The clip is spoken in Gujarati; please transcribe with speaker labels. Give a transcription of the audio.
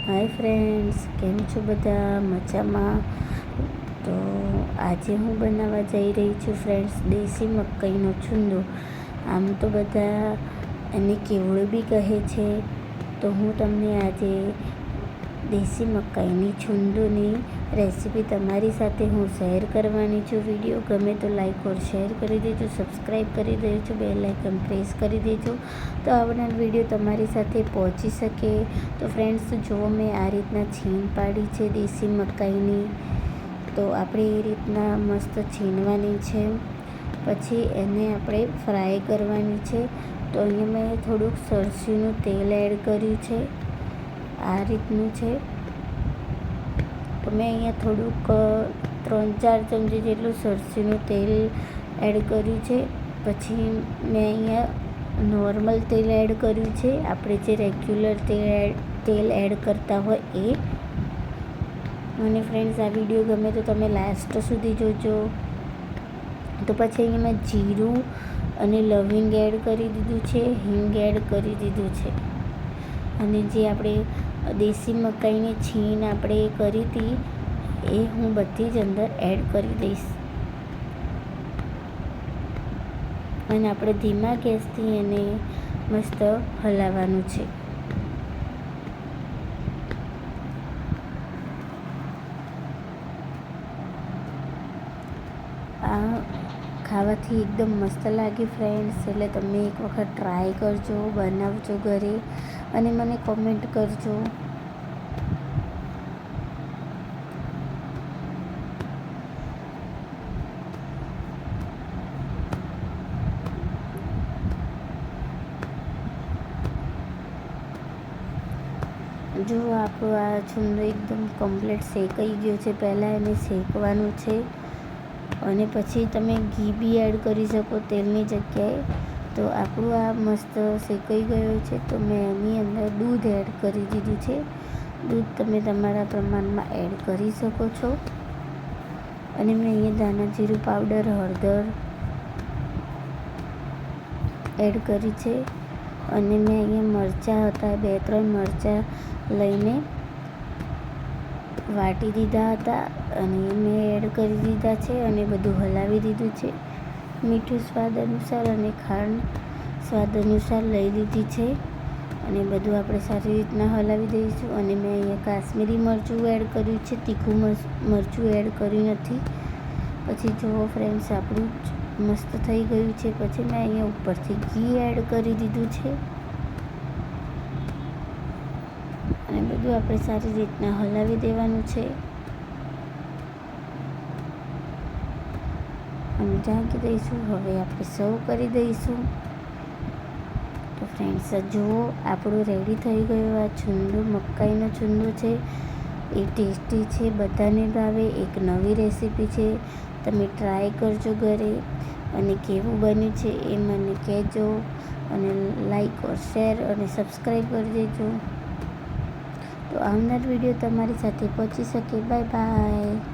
Speaker 1: હાય ફ્રેન્ડ્સ, કેમ છો બધા? મજામાં? તો આજે હું બનાવવા જઈ રહી છું ફ્રેન્ડ્સ દેશી મકાઈનો છુંદો. આમ તો બધા એને કેવડો બી કહે છે. તો હું તમને આજે દેશી મકાઈની છુંદોની રેસીપી તમારી સાથે હું શેર કરવાની છું. વિડીયો ગમે તો લાઈક ઓર શેર કરી દેજો, સબસ્ક્રાઈબ કરી દેજો, બેલ આઇકન પ્રેસ કરી દેજો તો આવનાર વિડીયો તમારી સાથે પહોંચી શકે. તો ફ્રેન્ડ્સ જો મેં આ રીતના છીણ પાડી છે દેશી મકાઈની. તો આપણે એ રીતના મસ્ત છીણવાની છે, પછી એને આપણે ફ્રાય કરવાની છે. તો અહીંયા મેં થોડુંક સરસીનું તેલ એડ કર્યું છે, આ રીતનું છે. તો મેં અહીંયા થોડુંક 3-4 ચમચી જેટલું સરસીનું તેલ એડ કર્યું છે. પછી મેં અહીંયા નોર્મલ તેલ એડ કર્યું છે, આપણે જે રેગ્યુલર તેલ એડ કરતા હોય એ. અને ફ્રેન્ડ્સ આ વિડીયો ગમે તો તમે લાસ્ટ સુધી જોજો. તો પછી અહીંયા મેં જીરું અને લવિંગ એડ કરી દીધું છે, હિંગ એડ કરી દીધું છે. અને જે આપણે દેશી મકાઈની છીણ આપણે કરી હતી એ હું બધી જ અંદર એડ કરી દઈશ. અને આપણે ધીમા ગેસથી એને મસ્ત હલાવવાનું છે. આ ખાવાથી એકદમ મસ્ત લાગે ફ્રેન્ડ્સ, એટલે તમે એક વખત ટ્રાય કરજો, બનાવજો ઘરે અને મને કોમેન્ટ કરજો. જો આપણો આ છુંદો એકદમ કમ્પ્લીટ શેકાઈ ગયો છે. પહેલાં એને શેકવાનું છે અને પછી તમે ઘી બી એડ કરી શકો તેલની જગ્યાએ. તો આપણું આ મસ્ત શેકાઈ ગયું છે. તો મેં એની અંદર દૂધ એડ કરી દીધું છે. દૂધ તમે તમારા પ્રમાણમાં એડ કરી શકો છો. અને મેં અહીંયા ધાણા જીરું પાવડર, હળદર એડ કરી છે. અને મેં અહીંયા મરચાં હતા, 2-3 મરચાં લઈને વાટી દીધા હતા અને મેં એડ કરી દીધા છે. અને બધું હલાવી દીધું છે. મીઠું સ્વાદ અનુસાર અને ખાંડ સ્વાદ અનુસાર લઈ લીધી છે. અને બધું આપણે સારી રીતના હલાવી દઈશું. અને મેં અહીંયા કાશ્મીરી મરચું એડ કર્યું છે, તીખું મરચું એડ કર્યું નથી. પછી જુઓ ફ્રેન્ડ્સ આપણું મસ્ત થઈ ગયું છે. પછી મેં અહીંયા ઉપરથી ઘી એડ કરી દીધું છે. અને બધું આપણે સારી રીતના હલાવી દેવાનું છે. અને ઢાંકી દઈશું. હવે આપણે સર્વ કરી દઈશું. તો ફ્રેન્ડ્સ જુઓ આપણું રેડી થઈ ગયું આ છુંદો, મકાઈનો છુંદો છે. એ ટેસ્ટી છે, બધાને ભાવે. એક નવી રેસીપી છે, તમે ટ્રાય કરજો ઘરે અને કેવું બન્યું છે એ મને કહેજો. અને લાઈક ઓર શેર અને સબસ્ક્રાઈબ કરી દેજો તો આવનાર વિડીયો તમારી સાથે પહોંચી શકે. Bye bye.